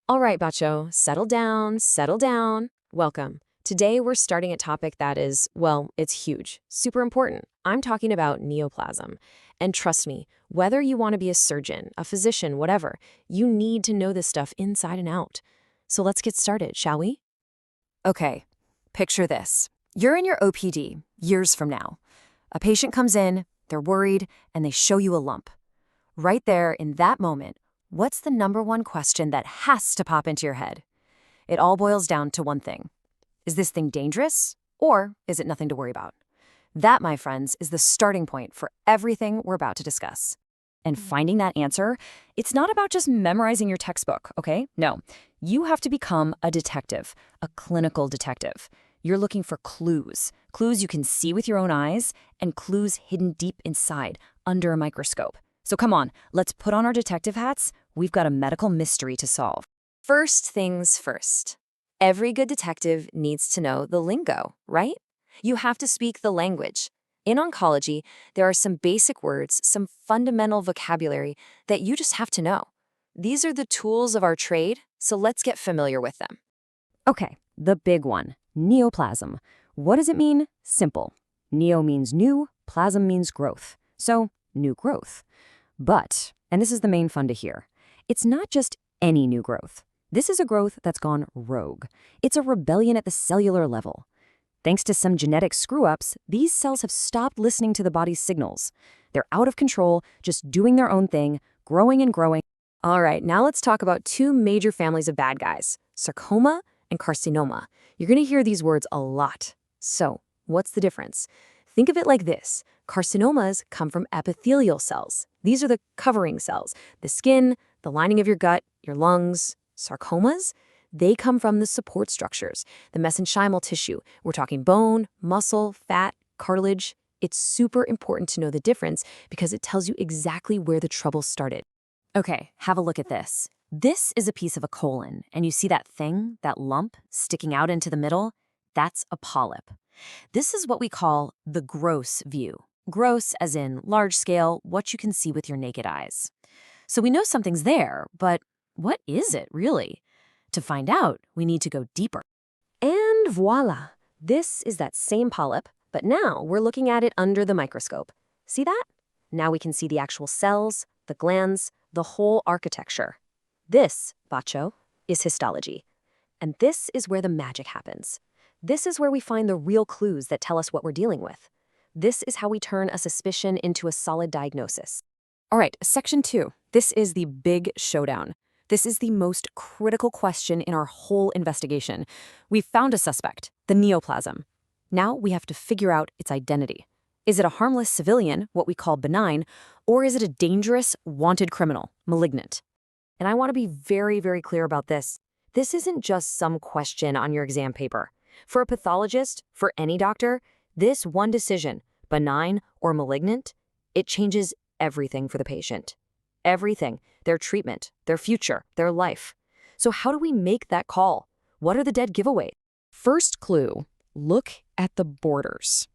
All right, Bacho, settle down, settle down. Welcome. Today we're starting a topic that is, well, it's huge, super important. I'm talking about neoplasm. And trust me, whether you want to be a surgeon, a physician, whatever, you need to know this stuff inside and out. So let's get started, shall we? Okay, picture this. You're in your OPD years from now. A patient comes in, they're worried, and they show you a lump. Right there, in that moment, what's the number one question that has to pop into your head? It all boils down to one thing. Is this thing dangerous, or is it nothing to worry about? That, my friends, is the starting point for everything we're about to discuss. And finding that answer, it's not about just memorizing your textbook, okay? No, you have to become a detective, a clinical detective. You're looking for clues you can see with your own eyes, and clues hidden deep inside, under a microscope. So come on, let's put on our detective hats. We've got a medical mystery to solve. First things first. Every good detective needs to know the lingo, right? You have to speak the language. In oncology, there are some basic words, some fundamental vocabulary that you just have to know. These are the tools of our trade, so let's get familiar with them. Okay, the big one, neoplasm. What does it mean? Simple. Neo means new, plasm means growth. So, new growth. But, and this is the main fun to hear, it's not just any new growth. This is a growth that's gone rogue. It's a rebellion at the cellular level. Thanks to some genetic screw-ups, these cells have stopped listening to the body's signals. They're out of control, just doing their own thing, growing and growing. All right, now let's talk about two major families of bad guys, sarcoma and carcinoma. You're going to hear these words a lot. So, what's the difference? Think of it like this. Carcinomas come from epithelial cells. These are the covering cells, the skin, the lining of your gut, your lungs. Sarcomas? They come from the support structures, the mesenchymal tissue. We're talking bone, muscle, fat, cartilage. It's super important to know the difference because it tells you exactly where the trouble started. Okay, have a look at this. This is a piece of a colon, and you see that thing, that lump, sticking out into the middle? That's a polyp. This is what we call the gross view. Gross as in large scale, what you can see with your naked eyes. So we know something's there, but what is it really? To find out, we need to go deeper. And voila! This is that same polyp, but now we're looking at it under the microscope. See that? Now we can see the actual cells, the glands, the whole architecture. This, Bacho, is histology. And this is where the magic happens. This is where we find the real clues that tell us what we're dealing with. This is how we turn a suspicion into a solid diagnosis. All right, section 2. This is the big showdown. This is the most critical question in our whole investigation. We've found a suspect, the neoplasm. Now we have to figure out its identity. Is it a harmless civilian, what we call benign, or is it a dangerous, wanted criminal, malignant? And I want to be very, very clear about this. This isn't just some question on your exam paper. For a pathologist, for any doctor, this one decision, benign or malignant, it changes everything for the patient. Everything. Their treatment, their future, their life. So how do we make that call? What are the dead giveaways? First clue, look at the borders.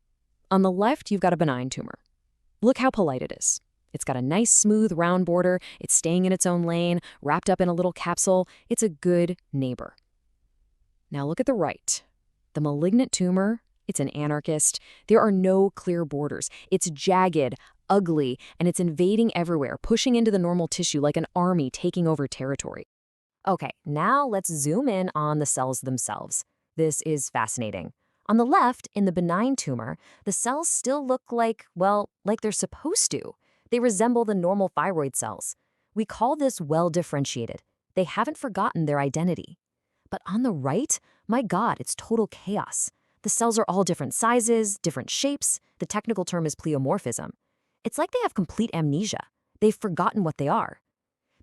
On the left, you've got a benign tumor. Look how polite it is. It's got a nice, smooth, round border. It's staying in its own lane, wrapped up in a little capsule. It's a good neighbor. Now look at the right. The malignant tumor, it's an anarchist. There are no clear borders. It's jagged, ugly, and it's invading everywhere, pushing into the normal tissue like an army taking over territory. Okay, now let's zoom in on the cells themselves. This is fascinating. On the left, in the benign tumor, the cells still look like, well, like they're supposed to. They resemble the normal thyroid cells. We call this well-differentiated. They haven't forgotten their identity. But on the right, my God, it's total chaos. The cells are all different sizes, different shapes. The technical term is pleomorphism. It's like they have complete amnesia. They've forgotten what they are.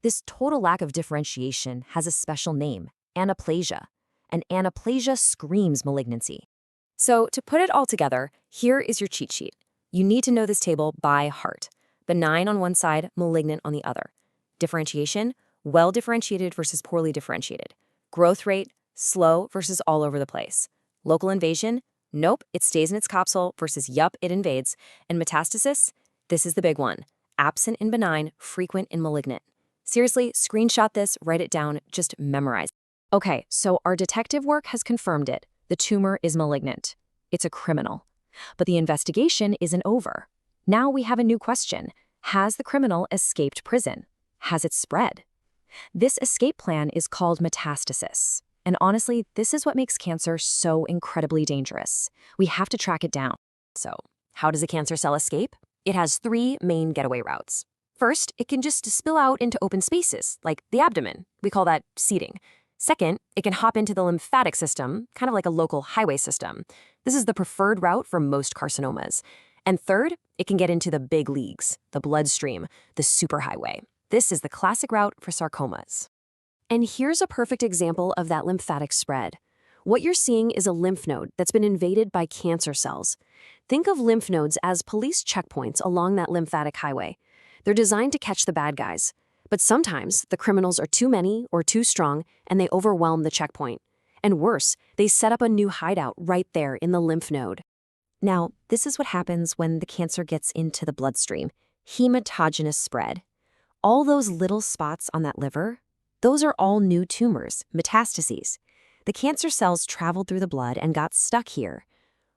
This total lack of differentiation has a special name, anaplasia. And anaplasia screams malignancy. So to put it all together, here is your cheat sheet. You need to know this table by heart. Benign on one side, malignant on the other. Differentiation, well-differentiated versus poorly differentiated. Growth rate, slow versus all over the place. Local invasion, nope, it stays in its capsule versus yup, it invades. And metastasis, this is the big one. Absent in benign, frequent in malignant. Seriously, screenshot this, write it down, just memorize. Okay, so our detective work has confirmed it. The tumor is malignant. It's a criminal. But the investigation isn't over. Now we have a new question. Has the criminal escaped prison? Has it spread? This escape plan is called metastasis. And honestly, this is what makes cancer so incredibly dangerous. We have to track it down. So, how does a cancer cell escape? It has 3 main getaway routes. First, it can just spill out into open spaces, like the abdomen. We call that seeding. Second, it can hop into the lymphatic system, kind of like a local highway system. This is the preferred route for most carcinomas. And third, it can get into the big leagues, the bloodstream, the superhighway. This is the classic route for sarcomas. And here's a perfect example of that lymphatic spread. What you're seeing is a lymph node that's been invaded by cancer cells. Think of lymph nodes as police checkpoints along that lymphatic highway. They're designed to catch the bad guys. But sometimes the criminals are too many or too strong and they overwhelm the checkpoint. And worse, they set up a new hideout right there in the lymph node. Now, this is what happens when the cancer gets into the bloodstream. Hematogenous spread. All those little spots on that liver, those are all new tumors, metastases. The cancer cells traveled through the blood and got stuck here.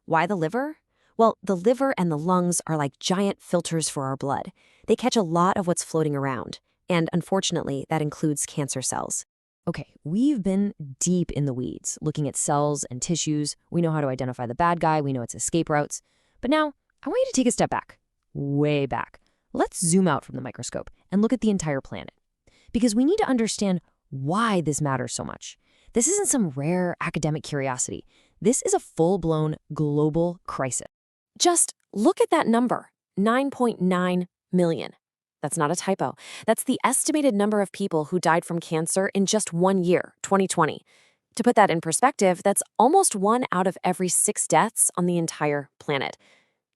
Why the liver? Well, the liver and the lungs are like giant filters for our blood. They catch a lot of what's floating around. And unfortunately, that includes cancer cells. Okay, we've been deep in the weeds, looking at cells and tissues. We know how to identify the bad guy. We know its escape routes. But now, I want you to take a step back, way back. Let's zoom out from the microscope and look at the entire planet. Because we need to understand why this matters so much. This isn't some rare academic curiosity. This is a full-blown global crisis. Just look at that number, 9.9 million. That's not a typo. That's the estimated number of people who died from cancer in just 1 year, 2020. To put that in perspective, that's almost 1 out of every 6 deaths on the entire planet.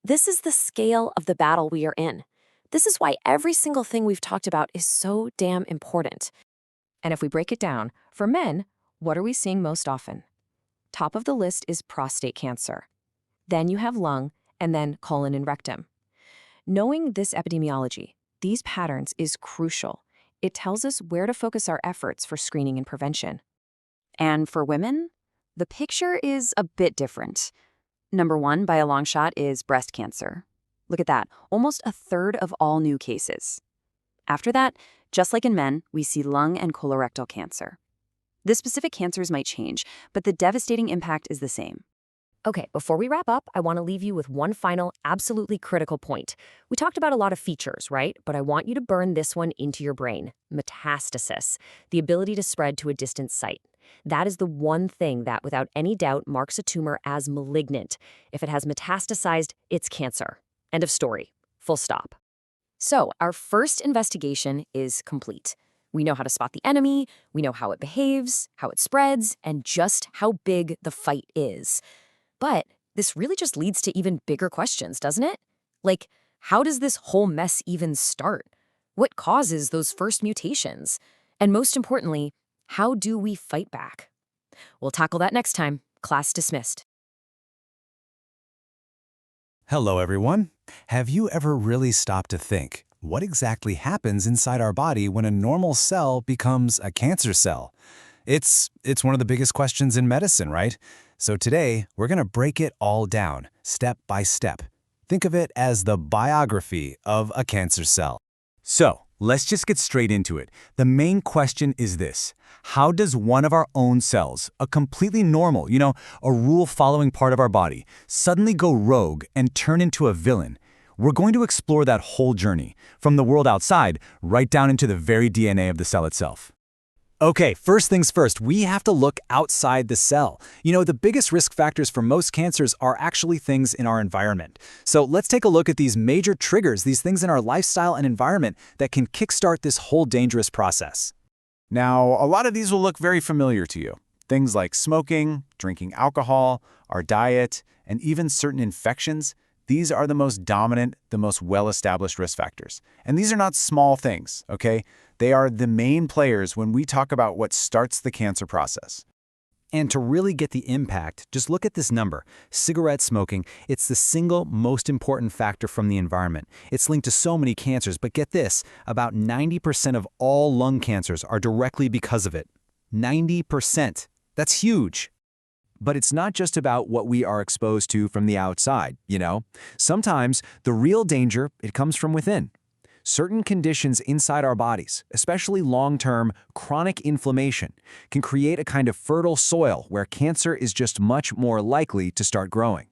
This is the scale of the battle we are in. This is why every single thing we've talked about is so damn important. And if we break it down, for men, what are we seeing most often? Top of the list is prostate cancer. Then you have lung, and then colon and rectum. Knowing this epidemiology, these patterns is crucial. It tells us where to focus our efforts for screening and prevention. And for women, the picture is a bit different. Number 1, by a long shot, is breast cancer. Look at that, almost a third of all new cases. After that, just like in men, we see lung and colorectal cancer. The specific cancers might change, but the devastating impact is the same. Okay, before we wrap up, I want to leave you with one final, absolutely critical point. We talked about a lot of features, right? But I want you to burn this one into your brain. Metastasis, the ability to spread to a distant site. That is the one thing that, without any doubt, marks a tumor as malignant. If it has metastasized, it's cancer. End of story. Full stop. So, our first investigation is complete. We know how to spot the enemy, we know how it behaves, how it spreads, and just how big the fight is. But this really just leads to even bigger questions, doesn't it? Like, how does this whole mess even start? What causes those first mutations? And most importantly, how do we fight back? We'll tackle that next time. Class dismissed. Hello, everyone. Have you ever really stopped to think, what exactly happens inside our body when a normal cell becomes a cancer cell? It's one of the biggest questions in medicine, right? So today, we're going to break it all down, step by step. Think of it as the biography of a cancer cell. So, let's just get straight into it. The main question is this: how does one of our own cells, a completely normal, a rule-following part of our body, suddenly go rogue and turn into a villain? We're going to explore that whole journey, from the world outside, right down into the very DNA of the cell itself. Okay, first things first, we have to look outside the cell. The biggest risk factors for most cancers are actually things in our environment. So let's take a look at these major triggers, these things in our lifestyle and environment that can kickstart this whole dangerous process. Now, a lot of these will look very familiar to you. Things like smoking, drinking alcohol, our diet, and even certain infections. These are the most dominant, the most well-established risk factors. And these are not small things, okay? They are the main players when we talk about what starts the cancer process. And to really get the impact, just look at this number. Cigarette smoking, it's the single most important factor from the environment. It's linked to so many cancers, but get this, about 90% of all lung cancers are directly because of it. 90%. That's huge. But it's not just about what we are exposed to from the outside, you know? Sometimes the real danger, it comes from within. Certain conditions inside our bodies, especially long-term chronic inflammation, can create a kind of fertile soil where cancer is just much more likely to start growing.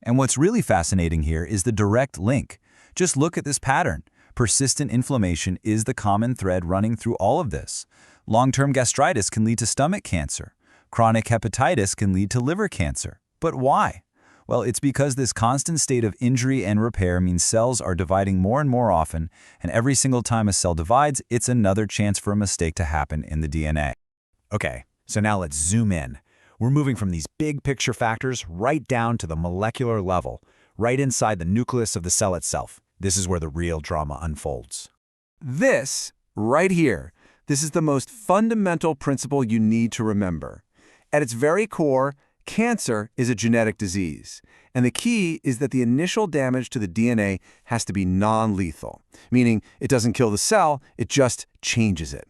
And what's really fascinating here is the direct link. Just look at this pattern. Persistent inflammation is the common thread running through all of this. Long-term gastritis can lead to stomach cancer. Chronic hepatitis can lead to liver cancer. But why? Well, it's because this constant state of injury and repair means cells are dividing more and more often, and every single time a cell divides, it's another chance for a mistake to happen in the DNA. Okay, so now let's zoom in. We're moving from these big picture factors right down to the molecular level, right inside the nucleus of the cell itself. This is where the real drama unfolds. This, right here, this is the most fundamental principle you need to remember. At its very core, cancer is a genetic disease, and the key is that the initial damage to the DNA has to be non-lethal, meaning it doesn't kill the cell, it just changes it.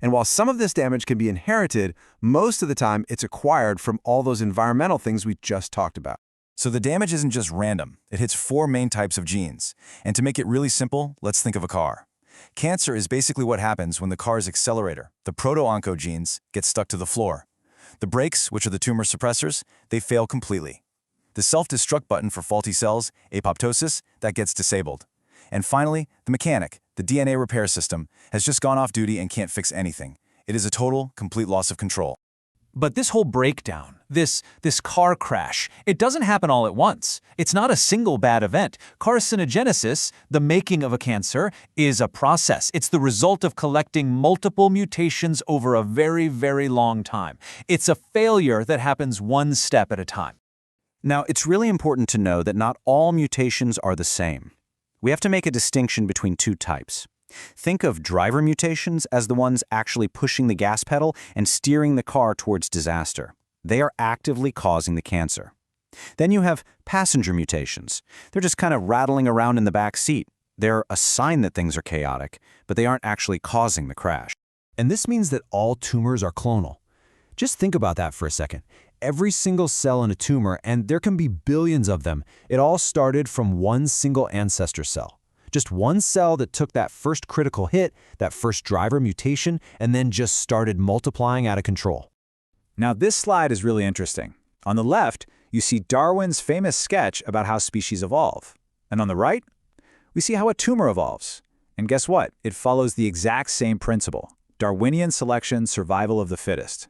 And while some of this damage can be inherited, most of the time it's acquired from all those environmental things we just talked about. So the damage isn't just random. It hits 4 main types of genes. And to make it really simple, let's think of a car. Cancer is basically what happens when the car's accelerator, the proto-oncogenes, gets stuck to the floor. The brakes, which are the tumor suppressors, they fail completely. The self-destruct button for faulty cells, apoptosis, that gets disabled. And finally, the mechanic, the DNA repair system, has just gone off duty and can't fix anything. It is a total, complete loss of control. But this whole breakdown, this car crash, it doesn't happen all at once. It's not a single bad event. Carcinogenesis, the making of a cancer, is a process. It's the result of collecting multiple mutations over a very, very long time. It's a failure that happens one step at a time. Now, it's really important to know that not all mutations are the same. We have to make a distinction between 2 types. Think of driver mutations as the ones actually pushing the gas pedal and steering the car towards disaster. They are actively causing the cancer. Then you have passenger mutations. They're just kind of rattling around in the back seat. They're a sign that things are chaotic, but they aren't actually causing the crash. And this means that all tumors are clonal. Just think about that for a second. Every single cell in a tumor, and there can be billions of them, it all started from one single ancestor cell. Just one cell that took that first critical hit, that first driver mutation, and then just started multiplying out of control. Now this slide is really interesting. On the left, you see Darwin's famous sketch about how species evolve. And on the right, we see how a tumor evolves. And guess what? It follows the exact same principle. Darwinian selection, survival of the fittest.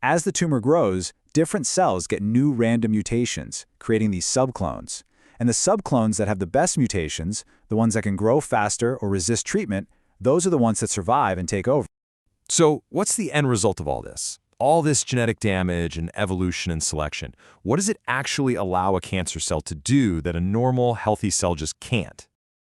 As the tumor grows, different cells get new random mutations, creating these subclones. And the subclones that have the best mutations, the ones that can grow faster or resist treatment, those are the ones that survive and take over. So what's the end result of all this? All this genetic damage and evolution and selection, what does it actually allow a cancer cell to do that a normal, healthy cell just can't?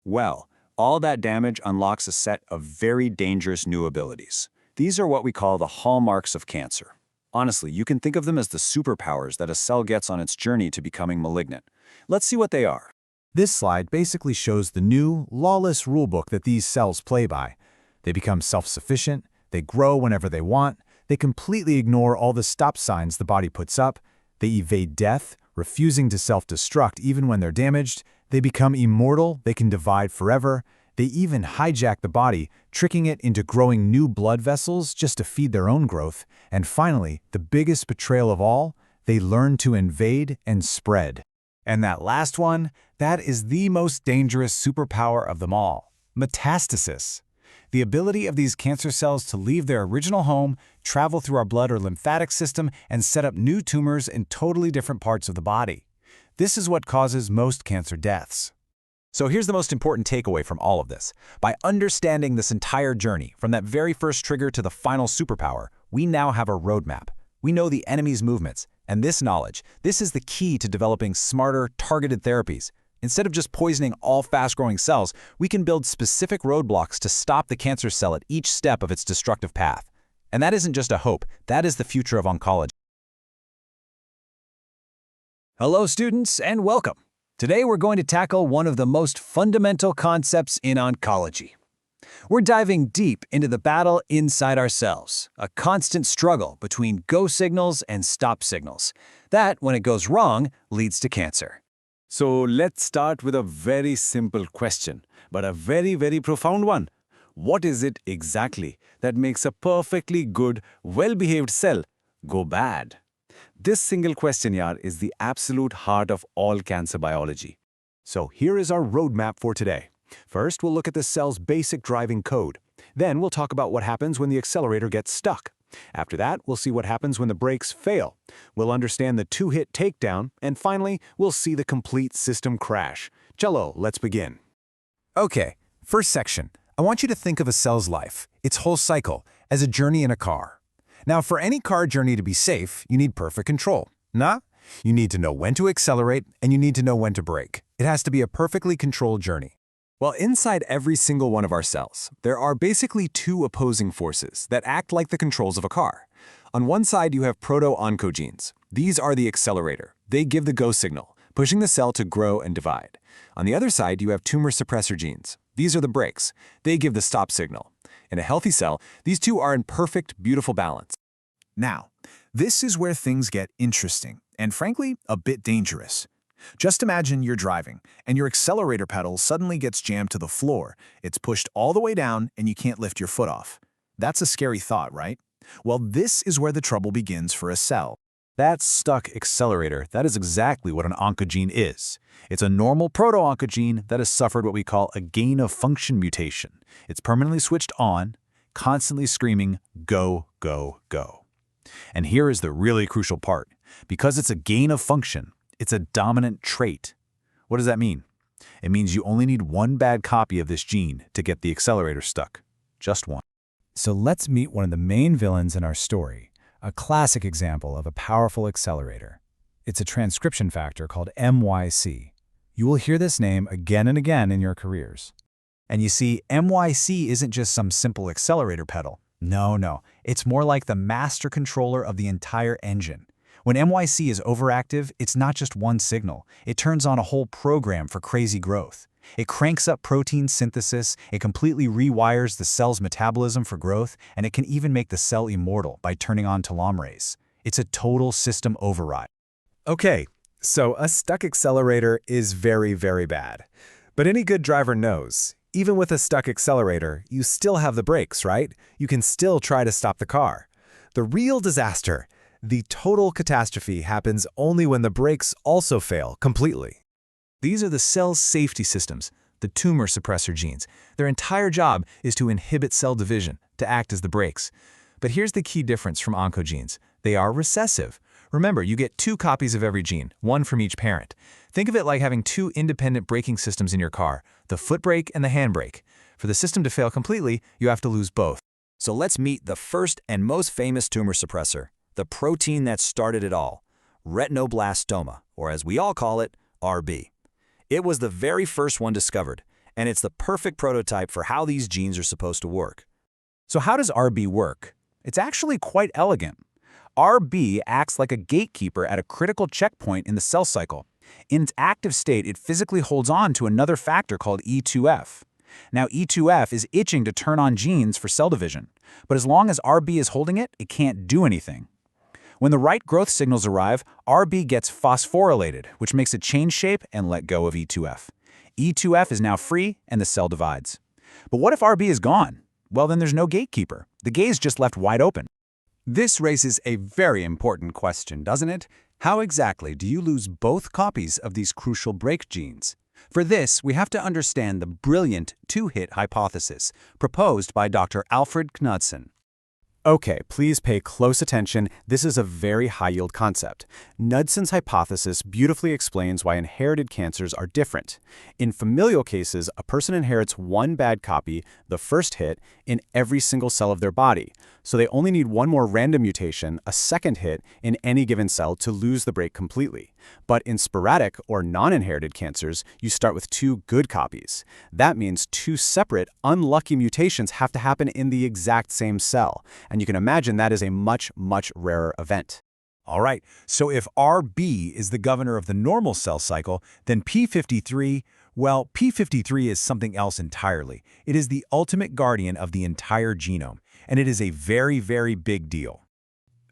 Well, all that damage unlocks a set of very dangerous new abilities. These are what we call the hallmarks of cancer. Honestly, you can think of them as the superpowers that a cell gets on its journey to becoming malignant. Let's see what they are. This slide basically shows the new, lawless rulebook that these cells play by. They become self-sufficient, they grow whenever they want, they completely ignore all the stop signs the body puts up, they evade death, refusing to self-destruct even when they're damaged, they become immortal, they can divide forever, they even hijack the body, tricking it into growing new blood vessels just to feed their own growth, and finally, the biggest betrayal of all, they learn to invade and spread. And that last one, that is the most dangerous superpower of them all, metastasis. The ability of these cancer cells to leave their original home, travel through our blood or lymphatic system, and set up new tumors in totally different parts of the body. This is what causes most cancer deaths. So here's the most important takeaway from all of this. By understanding this entire journey, from that very first trigger to the final superpower, we now have a roadmap. We know the enemy's movements, and this knowledge, this is the key to developing smarter, targeted therapies. Instead of just poisoning all fast-growing cells, we can build specific roadblocks to stop the cancer cell at each step of its destructive path. And that isn't just a hope, that is the future of oncology. Hello, students, and welcome. Today we're going to tackle one of the most fundamental concepts in oncology. We're diving deep into the battle inside our cells, a constant struggle between go signals and stop signals. That, when it goes wrong, leads to cancer. So let's start with a very simple question, but a very, very profound one. What is it exactly that makes a perfectly good, well-behaved cell go bad? This single question, yaar, is the absolute heart of all cancer biology. So here is our roadmap for today. First, we'll look at the cell's basic driving code. Then we'll talk about what happens when the accelerator gets stuck. After that, we'll see what happens when the brakes fail. We'll understand the two-hit takedown, and finally, we'll see the complete system crash. Chalo, let's begin. Okay, first section. I want you to think of a cell's life, its whole cycle, as a journey in a car. Now, for any car journey to be safe, you need perfect control. Nah? You need to know when to accelerate, and you need to know when to brake. It has to be a perfectly controlled journey. Well, inside every single one of our cells, there are basically two opposing forces that act like the controls of a car. On one side, you have proto-oncogenes. These are the accelerator. They give the go signal, pushing the cell to grow and divide. On the other side, you have tumor suppressor genes. These are the brakes. They give the stop signal. In a healthy cell, these two are in perfect, beautiful balance. Now, this is where things get interesting and, frankly, a bit dangerous. Just imagine you're driving, and your accelerator pedal suddenly gets jammed to the floor. It's pushed all the way down, and you can't lift your foot off. That's a scary thought, right? Well, this is where the trouble begins for a cell. That stuck accelerator, that is exactly what an oncogene is. It's a normal proto-oncogene that has suffered what we call a gain-of-function mutation. It's permanently switched on, constantly screaming, go, go, go. And here is the really crucial part. Because it's a gain of function, it's a dominant trait. What does that mean? It means you only need one bad copy of this gene to get the accelerator stuck. Just one. So let's meet one of the main villains in our story, a classic example of a powerful accelerator. It's a transcription factor called MYC. You will hear this name again and again in your careers. And you see, MYC isn't just some simple accelerator pedal. No, it's more like the master controller of the entire engine. When MYC is overactive, it's not just one signal. It turns on a whole program for crazy growth. It cranks up protein synthesis, it completely rewires the cell's metabolism for growth, and it can even make the cell immortal by turning on telomerase. It's a total system override. Okay, so a stuck accelerator is very, very bad. But any good driver knows, even with a stuck accelerator, you still have the brakes, right? You can still try to stop the car. The real disaster, the total catastrophe, happens only when the brakes also fail completely. These are the cell's safety systems, the tumor suppressor genes. Their entire job is to inhibit cell division, to act as the brakes. But here's the key difference from oncogenes. They are recessive. Remember, you get two copies of every gene, one from each parent. Think of it like having two independent braking systems in your car, the foot brake and the hand brake. For the system to fail completely, you have to lose both. So let's meet the first and most famous tumor suppressor, the protein that started it all, retinoblastoma, or as we all call it, RB. It was the very first one discovered, and it's the perfect prototype for how these genes are supposed to work. So how does RB work? It's actually quite elegant. RB acts like a gatekeeper at a critical checkpoint in the cell cycle. In its active state, it physically holds on to another factor called E2F. Now, E2F is itching to turn on genes for cell division, but as long as RB is holding it, it can't do anything. When the right growth signals arrive, RB gets phosphorylated, which makes it change shape and let go of E2F. E2F is now free, and the cell divides. But what if RB is gone? Well, then there's no gatekeeper. The gate is just left wide open. This raises a very important question, doesn't it? How exactly do you lose both copies of these crucial brake genes? For this, we have to understand the brilliant two-hit hypothesis proposed by Dr. Alfred Knudsen. Okay, please pay close attention. This is a very high-yield concept. Knudsen's hypothesis beautifully explains why inherited cancers are different. In familial cases, a person inherits one bad copy, the first hit, in every single cell of their body. So they only need one more random mutation, a second hit, in any given cell to lose the break completely. But in sporadic or non-inherited cancers, you start with two good copies. That means two separate, unlucky mutations have to happen in the exact same cell. And you can imagine that is a much, much rarer event. All right, so if RB is the governor of the normal cell cycle, then P53, well, P53 is something else entirely. It is the ultimate guardian of the entire genome, and it is a very, very big deal.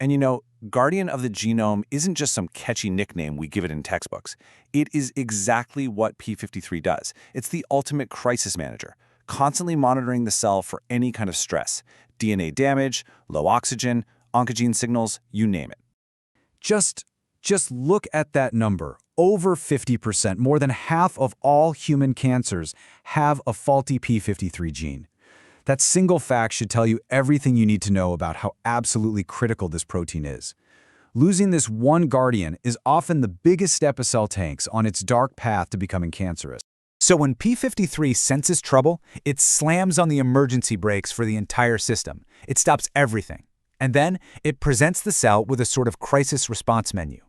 And you know, guardian of the genome isn't just some catchy nickname we give it in textbooks. It is exactly what P53 does. It's the ultimate crisis manager, constantly monitoring the cell for any kind of stress, DNA damage, low oxygen, oncogene signals, you name it. Just look at that number. Over 50%, more than half of all human cancers have a faulty P53 gene. That single fact should tell you everything you need to know about how absolutely critical this protein is. Losing this one guardian is often the biggest step a cell takes on its dark path to becoming cancerous. So when P53 senses trouble, it slams on the emergency brakes for the entire system. It stops everything. And then it presents the cell with a sort of crisis response menu.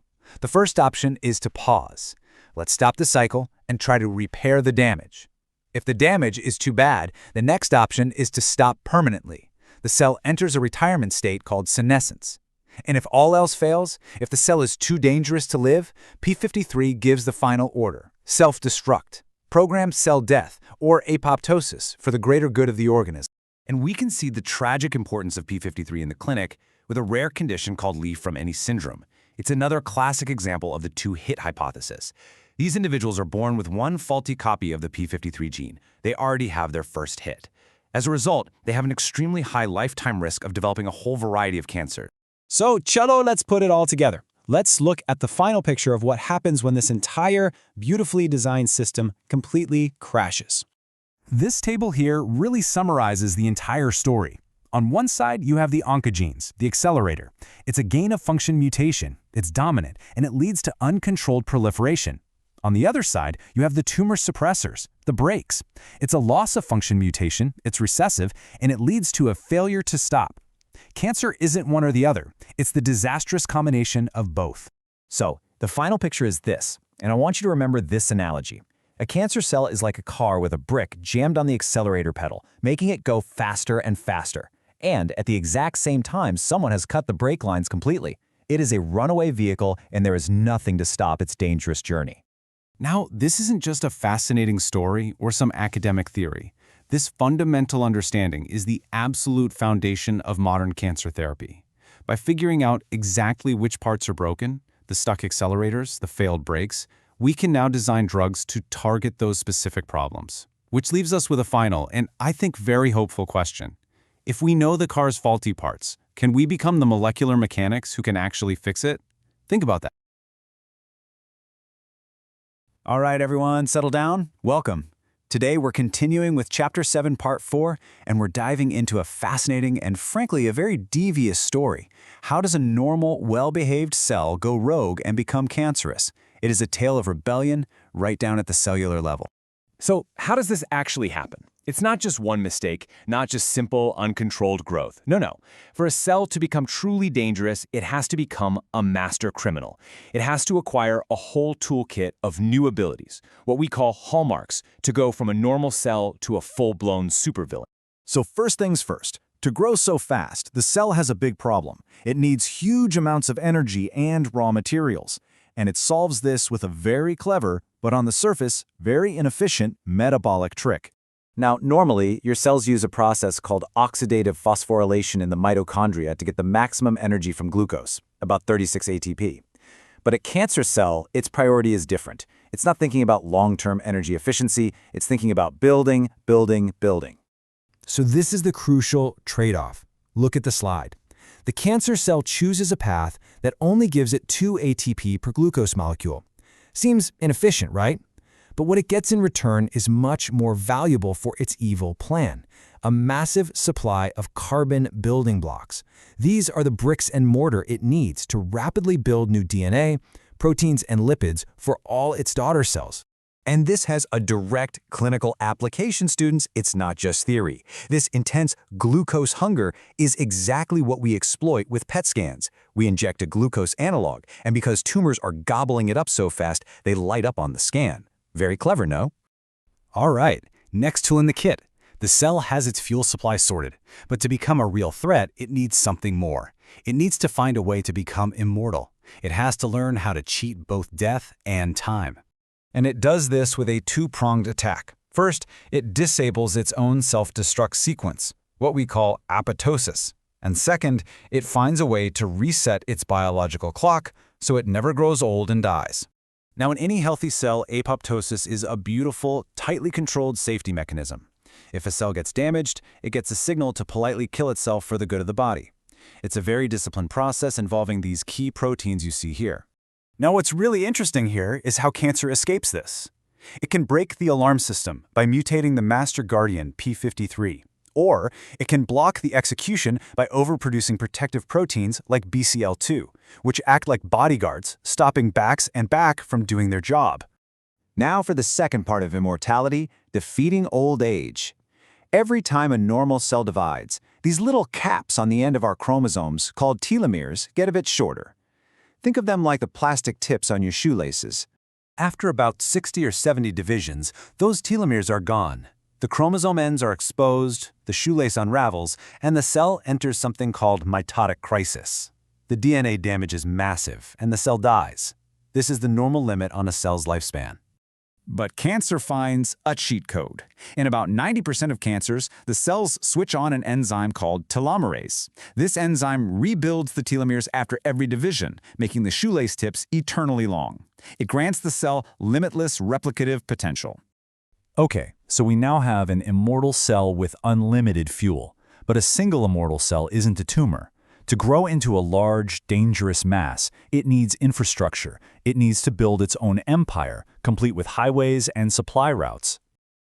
The first option is to pause. Let's stop the cycle and try to repair the damage. If the damage is too bad, the next option is to stop permanently. The cell enters a retirement state called senescence. And if all else fails, if the cell is too dangerous to live, P53 gives the final order: self-destruct, programmed cell death, or apoptosis for the greater good of the organism. And we can see the tragic importance of P53 in the clinic with a rare condition called leave from any syndrome. It's another classic example of the two-hit hypothesis. These individuals are born with one faulty copy of the P53 gene. They already have their first hit. As a result, they have an extremely high lifetime risk of developing a whole variety of cancer. So, chalo, let's put it all together. Let's look at the final picture of what happens when this entire beautifully designed system completely crashes. This table here really summarizes the entire story. On one side, you have the oncogenes, the accelerator. It's a gain-of-function mutation. It's dominant, and it leads to uncontrolled proliferation. On the other side, you have the tumor suppressors, the brakes. It's a loss-of-function mutation, it's recessive, and it leads to a failure to stop. Cancer isn't one or the other. It's the disastrous combination of both. So, the final picture is this, and I want you to remember this analogy. A cancer cell is like a car with a brick jammed on the accelerator pedal, making it go faster and faster. And at the exact same time, someone has cut the brake lines completely. It is a runaway vehicle, and there is nothing to stop its dangerous journey. Now, this isn't just a fascinating story or some academic theory. This fundamental understanding is the absolute foundation of modern cancer therapy. By figuring out exactly which parts are broken, the stuck accelerators, the failed brakes, we can now design drugs to target those specific problems. Which leaves us with a final, and I think very hopeful question. If we know the car's faulty parts, can we become the molecular mechanics who can actually fix it? Think about that. All right, everyone, settle down. Welcome. Today, we're continuing with Chapter 7, Part 4, and we're diving into a fascinating and, frankly, a very devious story. How does a normal, well-behaved cell go rogue and become cancerous? It is a tale of rebellion right down at the cellular level. So, how does this actually happen? It's not just one mistake, not just simple, uncontrolled growth. No. For a cell to become truly dangerous, it has to become a master criminal. It has to acquire a whole toolkit of new abilities, what we call hallmarks, to go from a normal cell to a full-blown supervillain. So first things first, to grow so fast, the cell has a big problem. It needs huge amounts of energy and raw materials. And it solves this with a very clever, but on the surface, very inefficient metabolic trick. Now, normally, your cells use a process called oxidative phosphorylation in the mitochondria to get the maximum energy from glucose, about 36 ATP. But a cancer cell, its priority is different. It's not thinking about long-term energy efficiency, it's thinking about building. So this is the crucial trade-off. Look at the slide. The cancer cell chooses a path that only gives it 2 ATP per glucose molecule. Seems inefficient, right? But what it gets in return is much more valuable for its evil plan: a massive supply of carbon building blocks. These are the bricks and mortar it needs to rapidly build new DNA, proteins, and lipids for all its daughter cells. And this has a direct clinical application, students. It's not just theory. This intense glucose hunger is exactly what we exploit with PET scans. We inject a glucose analog, and because tumors are gobbling it up so fast, they light up on the scan. Very clever, no? All right, next tool in the kit. The cell has its fuel supply sorted, but to become a real threat, it needs something more. It needs to find a way to become immortal. It has to learn how to cheat both death and time. And it does this with a two-pronged attack. First, it disables its own self-destruct sequence, what we call apoptosis. And second, it finds a way to reset its biological clock so it never grows old and dies. Now, in any healthy cell, apoptosis is a beautiful, tightly controlled safety mechanism. If a cell gets damaged, it gets a signal to politely kill itself for the good of the body. It's a very disciplined process involving these key proteins you see here. Now, what's really interesting here is how cancer escapes this. It can break the alarm system by mutating the master guardian P53, or it can block the execution by overproducing protective proteins like BCL2, which act like bodyguards, stopping backs and back from doing their job. Now for the second part of immortality, defeating old age. Every time a normal cell divides, these little caps on the end of our chromosomes, called telomeres, get a bit shorter. Think of them like the plastic tips on your shoelaces. After about 60 or 70 divisions, those telomeres are gone. The chromosome ends are exposed, the shoelace unravels, and the cell enters something called mitotic crisis. The DNA damage is massive, and the cell dies. This is the normal limit on a cell's lifespan. But cancer finds a cheat code. In about 90% of cancers, the cells switch on an enzyme called telomerase. This enzyme rebuilds the telomeres after every division, making the shoelace tips eternally long. It grants the cell limitless replicative potential. Okay, so we now have an immortal cell with unlimited fuel. But a single immortal cell isn't a tumor. To grow into a large, dangerous mass, it needs infrastructure. It needs to build its own empire, complete with highways and supply routes.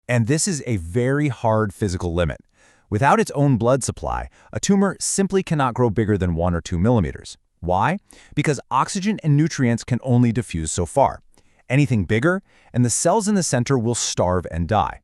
And this is a very hard physical limit. Without its own blood supply, a tumor simply cannot grow bigger than 1 or 2 millimeters. Why? Because oxygen and nutrients can only diffuse so far. Anything bigger, and the cells in the center will starve and die.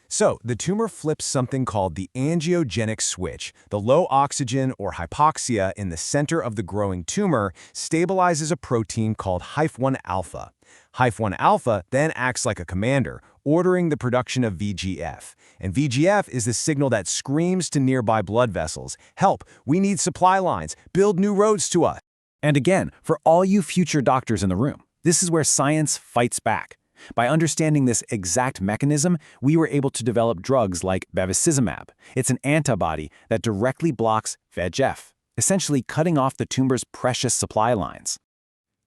So, the tumor flips something called the angiogenic switch. The low oxygen or hypoxia in the center of the growing tumor stabilizes a protein called HIF-1 alpha. HIF-1 alpha then acts like a commander, ordering the production of VEGF. And VEGF is the signal that screams to nearby blood vessels, "Help, we need supply lines, build new roads to us." And again, for all you future doctors in the room, this is where science fights back. By understanding this exact mechanism, we were able to develop drugs like bevacizumab. It's an antibody that directly blocks VEGF, essentially cutting off the tumor's precious supply lines.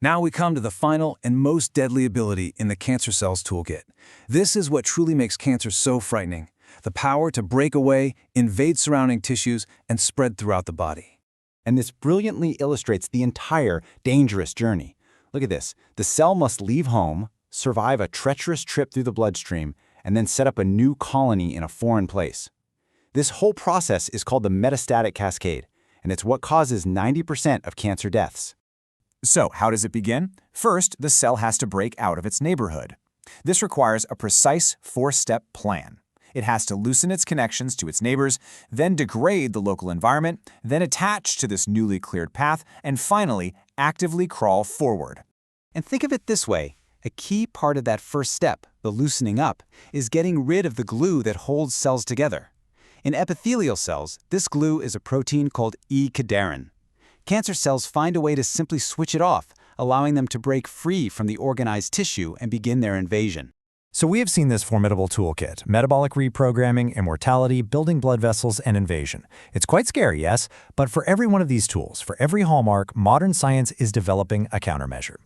Now we come to the final and most deadly ability in the cancer cell's toolkit. This is what truly makes cancer so frightening: the power to break away, invade surrounding tissues, and spread throughout the body. And this brilliantly illustrates the entire dangerous journey. Look at this. The cell must leave home, survive a treacherous trip through the bloodstream, and then set up a new colony in a foreign place. This whole process is called the metastatic cascade, and it's what causes 90% of cancer deaths. So, how does it begin? First, the cell has to break out of its neighborhood. This requires a precise 4-step plan. It has to loosen its connections to its neighbors, then degrade the local environment, then attach to this newly cleared path, and finally, actively crawl forward. And think of it this way. A key part of that first step, the loosening up, is getting rid of the glue that holds cells together. In epithelial cells, this glue is a protein called E-cadherin. Cancer cells find a way to simply switch it off, allowing them to break free from the organized tissue and begin their invasion. So we have seen this formidable toolkit: metabolic reprogramming, immortality, building blood vessels, and invasion. It's quite scary, yes, but for every one of these tools, for every hallmark, modern science is developing a countermeasure.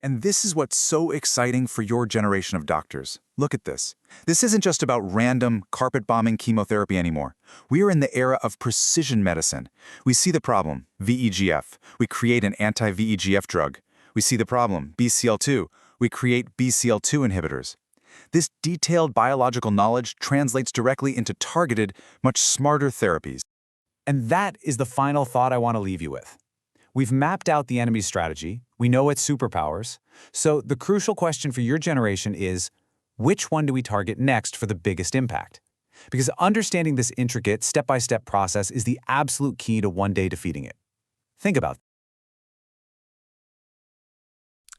And this is what's so exciting for your generation of doctors. Look at this. This isn't just about random, carpet-bombing chemotherapy anymore. We are in the era of precision medicine. We see the problem, VEGF. We create an anti-VEGF drug. We see the problem, BCL2. We create BCL2 inhibitors. This detailed biological knowledge translates directly into targeted, much smarter therapies. And that is the final thought I want to leave you with. We've mapped out the enemy's strategy. We know its superpowers. So the crucial question for your generation is, which one do we target next for the biggest impact? Because understanding this intricate, step-by-step process is the absolute key to one day defeating it. Think about that.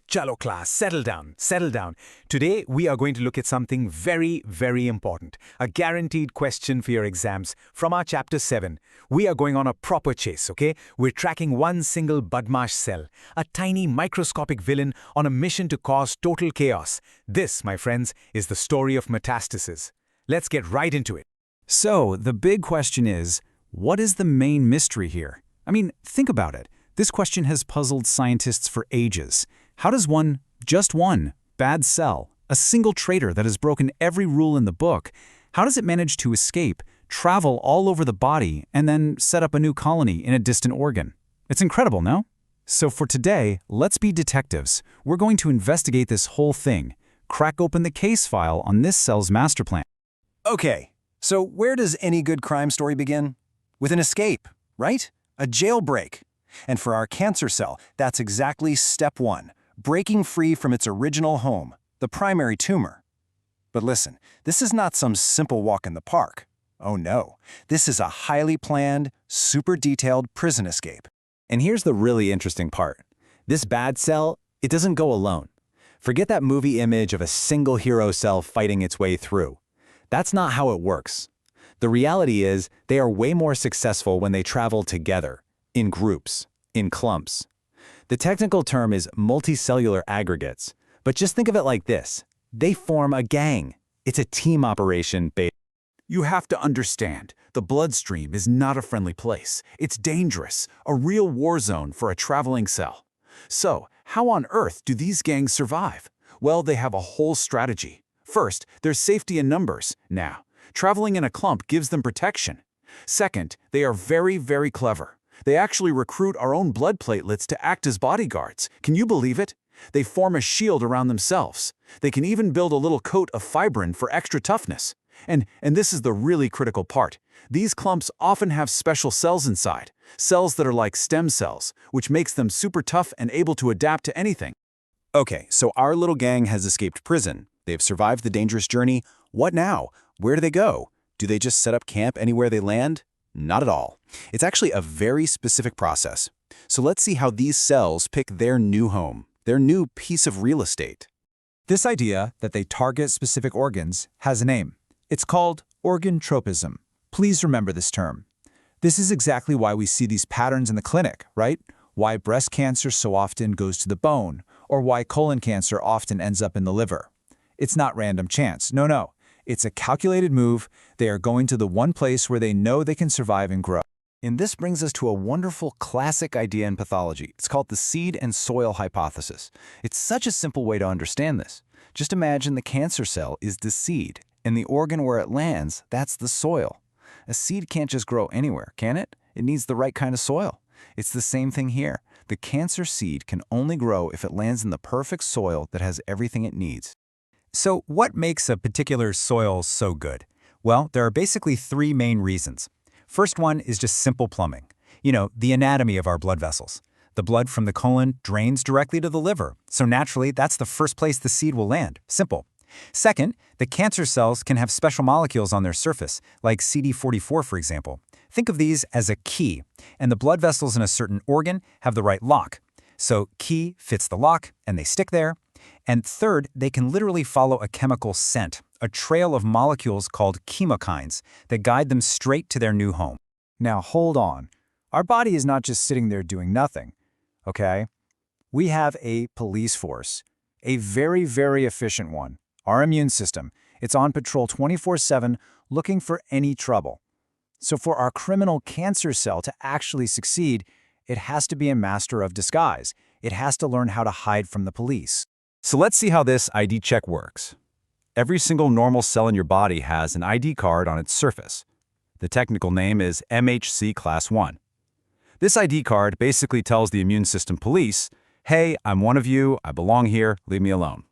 Chalo class, settle down, settle down. Today we are going to look at something very, very important. A guaranteed question for your exams from our Chapter 7. We are going on a proper chase, okay? We're tracking one single Badmash cell, a tiny microscopic villain on a mission to cause total chaos. This, my friends, is the story of metastasis. Let's get right into it. So, the big question is, what is the main mystery here? I mean, think about it. This question has puzzled scientists for ages. How does just one, bad cell, a single traitor that has broken every rule in the book, how does it manage to escape, travel all over the body, and then set up a new colony in a distant organ? It's incredible, no? So for today, let's be detectives. We're going to investigate this whole thing, crack open the case file on this cell's master plan. Okay, so where does any good crime story begin? With an escape, right? A jailbreak. And for our cancer cell, that's exactly step one. Breaking free from its original home, the primary tumor. But listen, this is not some simple walk in the park. Oh no, this is a highly planned, super detailed prison escape. And here's the really interesting part. This bad cell, it doesn't go alone. Forget that movie image of a single hero cell fighting its way through. That's not how it works. The reality is, they are way more successful when they travel together, in groups, in clumps. The technical term is multicellular aggregates, but just think of it like this. They form a gang. It's a team operation based. You have to understand, the bloodstream is not a friendly place. It's dangerous, a real war zone for a traveling cell. So, how on earth do these gangs survive? Well, they have a whole strategy. First, there's safety in numbers. Now, traveling in a clump gives them protection. Second, they are very, very clever. They actually recruit our own blood platelets to act as bodyguards. Can you believe it? They form a shield around themselves. They can even build a little coat of fibrin for extra toughness. And this is the really critical part. These clumps often have special cells inside, cells that are like stem cells, which makes them super tough and able to adapt to anything. Okay, so our little gang has escaped prison. They've survived the dangerous journey. What now? Where do they go? Do they just set up camp anywhere they land? Not at all. It's actually a very specific process. So let's see how these cells pick their new home, their new piece of real estate. This idea that they target specific organs has a name. It's called organ tropism. Please remember this term. This is exactly why we see these patterns in the clinic, right? Why breast cancer so often goes to the bone, or why colon cancer often ends up in the liver. It's not random chance. No. It's a calculated move. They are going to the one place where they know they can survive and grow. And this brings us to a wonderful classic idea in pathology. It's called the seed and soil hypothesis. It's such a simple way to understand this. Just imagine the cancer cell is the seed, and the organ where it lands, that's the soil. A seed can't just grow anywhere, can it? It needs the right kind of soil. It's the same thing here. The cancer seed can only grow if it lands in the perfect soil that has everything it needs. So what makes a particular soil so good? Well, there are basically three main reasons. First one is just simple plumbing. You know, the anatomy of our blood vessels. The blood from the colon drains directly to the liver, so naturally that's the first place the seed will land. Simple. Second, the cancer cells can have special molecules on their surface, like CD44 for example. Think of these as a key, and the blood vessels in a certain organ have the right lock. So key fits the lock, and they stick there. And third, they can literally follow a chemical scent, a trail of molecules called chemokines that guide them straight to their new home. Now hold on. Our body is not just sitting there doing nothing, okay? We have a police force, a very, very efficient one. Our immune system, it's on patrol 24/7 looking for any trouble. So for our criminal cancer cell to actually succeed, it has to be a master of disguise. It has to learn how to hide from the police. So let's see how this ID check works. Every single normal cell in your body has an ID card on its surface. The technical name is MHC Class 1. This ID card basically tells the immune system police, hey, I'm one of you, I belong here, leave me alone.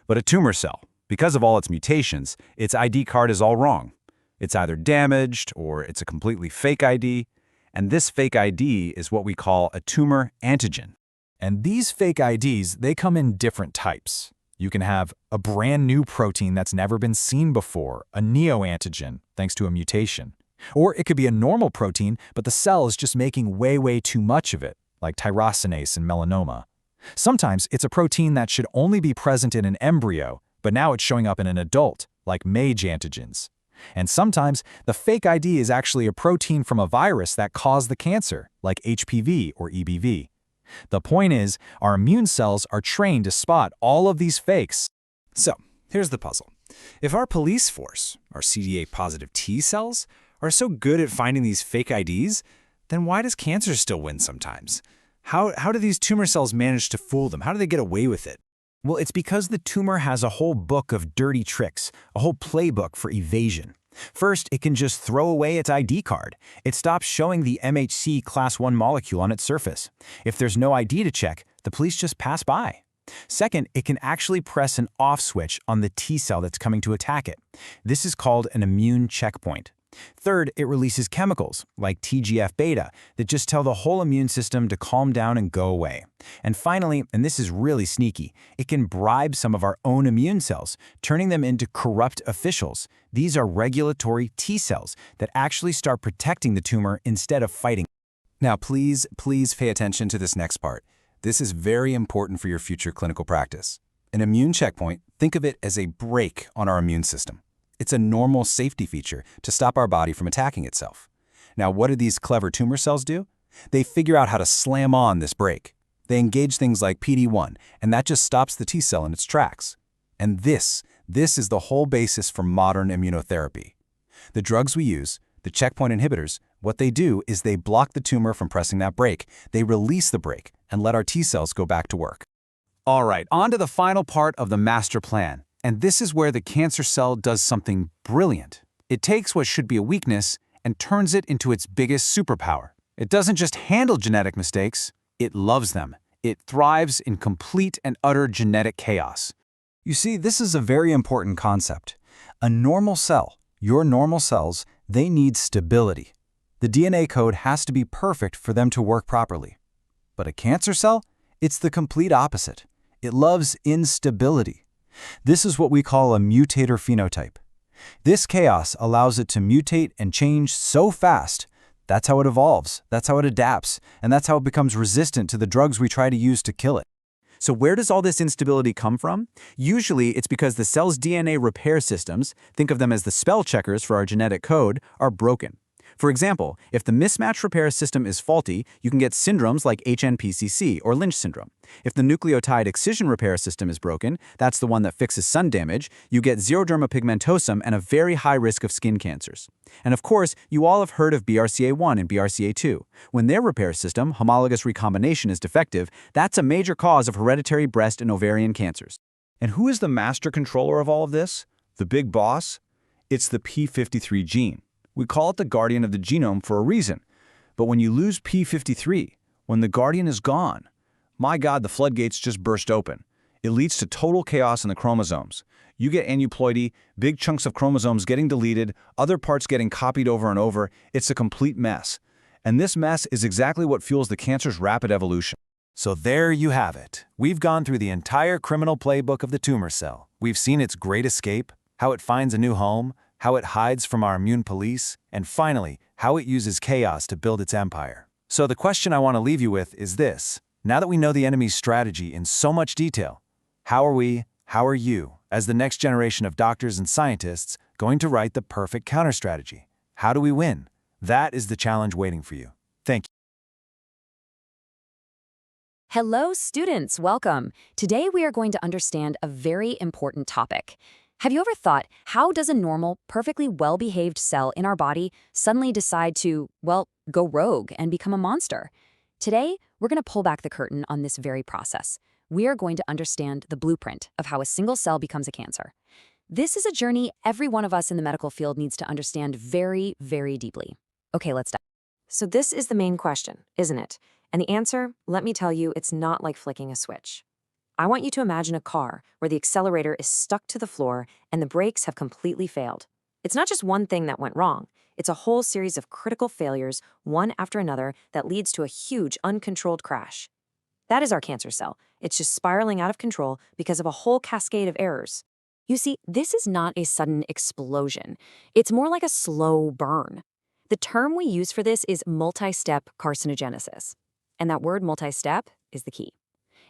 But a tumor cell, because of all its mutations, its ID card is all wrong. It's either damaged or it's a completely fake ID, and this fake ID is what we call a tumor antigen. And these fake IDs, they come in different types. You can have a brand new protein that's never been seen before, a neoantigen, thanks to a mutation. Or it could be a normal protein, but the cell is just making way too much of it, like tyrosinase in melanoma. Sometimes it's a protein that should only be present in an embryo, but now it's showing up in an adult, like MAGE antigens. And sometimes the fake ID is actually a protein from a virus that caused the cancer, like HPV or EBV. The point is, our immune cells are trained to spot all of these fakes. So, here's the puzzle. If our police force, our CD8-positive T cells, are so good at finding these fake IDs, then why does cancer still win sometimes? How do these tumor cells manage to fool them? How do they get away with it? Well, it's because the tumor has a whole book of dirty tricks, a whole playbook for evasion. First, it can just throw away its ID card. It stops showing the MHC class 1 molecule on its surface. If there's no ID to check, the police just pass by. Second, it can actually press an off switch on the T cell that's coming to attack it. This is called an immune checkpoint. Third, it releases chemicals, like TGF-beta, that just tell the whole immune system to calm down and go away. And finally, and this is really sneaky, it can bribe some of our own immune cells, turning them into corrupt officials. These are regulatory T cells that actually start protecting the tumor instead of fighting. Now, please pay attention to this next part. This is very important for your future clinical practice. An immune checkpoint, think of it as a brake on our immune system. It's a normal safety feature to stop our body from attacking itself. Now, what do these clever tumor cells do? They figure out how to slam on this brake. They engage things like PD-1, and that just stops the T cell in its tracks. And this is the whole basis for modern immunotherapy. The drugs we use, the checkpoint inhibitors, what they do is they block the tumor from pressing that brake. They release the brake and let our T cells go back to work. All right, on to the final part of the master plan. And this is where the cancer cell does something brilliant. It takes what should be a weakness and turns it into its biggest superpower. It doesn't just handle genetic mistakes, it loves them. It thrives in complete and utter genetic chaos. You see, this is a very important concept. A normal cell, your normal cells, they need stability. The DNA code has to be perfect for them to work properly. But a cancer cell, it's the complete opposite. It loves instability. This is what we call a mutator phenotype. This chaos allows it to mutate and change so fast. That's how it evolves, that's how it adapts, and that's how it becomes resistant to the drugs we try to use to kill it. So where does all this instability come from? Usually it's because the cell's DNA repair systems, think of them as the spell checkers for our genetic code, are broken. For example, if the mismatch repair system is faulty, you can get syndromes like HNPCC or Lynch syndrome. If the nucleotide excision repair system is broken, that's the one that fixes sun damage, you get xeroderma pigmentosum and a very high risk of skin cancers. And of course, you all have heard of BRCA1 and BRCA2. When their repair system, homologous recombination, is defective, that's a major cause of hereditary breast and ovarian cancers. And who is the master controller of all of this? The big boss? It's the P53 gene. We call it the guardian of the genome for a reason. But when you lose P53, when the guardian is gone, my God, the floodgates just burst open. It leads to total chaos in the chromosomes. You get aneuploidy, big chunks of chromosomes getting deleted, other parts getting copied over and over. It's a complete mess. And this mess is exactly what fuels the cancer's rapid evolution. So there you have it. We've gone through the entire criminal playbook of the tumor cell. We've seen its great escape, how it finds a new home, how it hides from our immune police, and finally, how it uses chaos to build its empire. So the question I want to leave you with is this. Now that we know the enemy's strategy in so much detail, how are you, as the next generation of doctors and scientists, going to write the perfect counter-strategy? How do we win? That is the challenge waiting for you. Thank you. Hello, students. Welcome. Today we are going to understand a very important topic. Have you ever thought, how does a normal, perfectly well-behaved cell in our body suddenly decide to, well, go rogue and become a monster? Today, we're going to pull back the curtain on this very process. We are going to understand the blueprint of how a single cell becomes a cancer. This is a journey every one of us in the medical field needs to understand very, very deeply. Okay, let's dive. So this is the main question, isn't it? And the answer, let me tell you, it's not like flicking a switch. I want you to imagine a car where the accelerator is stuck to the floor and the brakes have completely failed. It's not just one thing that went wrong. It's a whole series of critical failures, one after another, that leads to a huge, uncontrolled crash. That is our cancer cell. It's just spiraling out of control because of a whole cascade of errors. You see, this is not a sudden explosion. It's more like a slow burn. The term we use for this is multi-step carcinogenesis. And that word multi-step is the key.